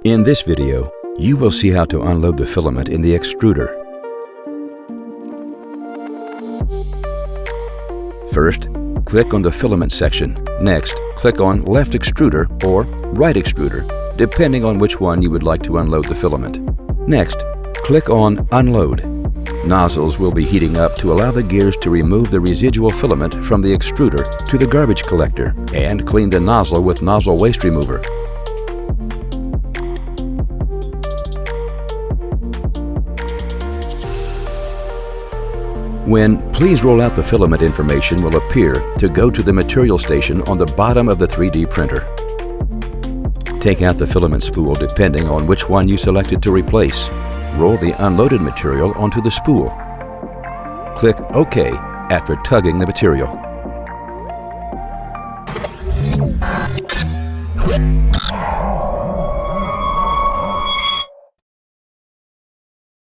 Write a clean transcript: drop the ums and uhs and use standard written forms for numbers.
In this video, you will see how to unload the filament in the extruder. First, click on the filament section. Next, click on left extruder or right extruder, depending on which one you would like to unload the filament. Next, click on Unload. Nozzles will be heating up to allow the gears to remove the residual filament from the extruder to the garbage collector and clean the nozzle with nozzle waste remover. When Please Roll Out the Filament information will appear to go to the material station on the bottom of the 3D printer. Take out the filament spool depending on which one you selected to replace. Roll the unloaded material onto the spool. Click OK after tugging the material.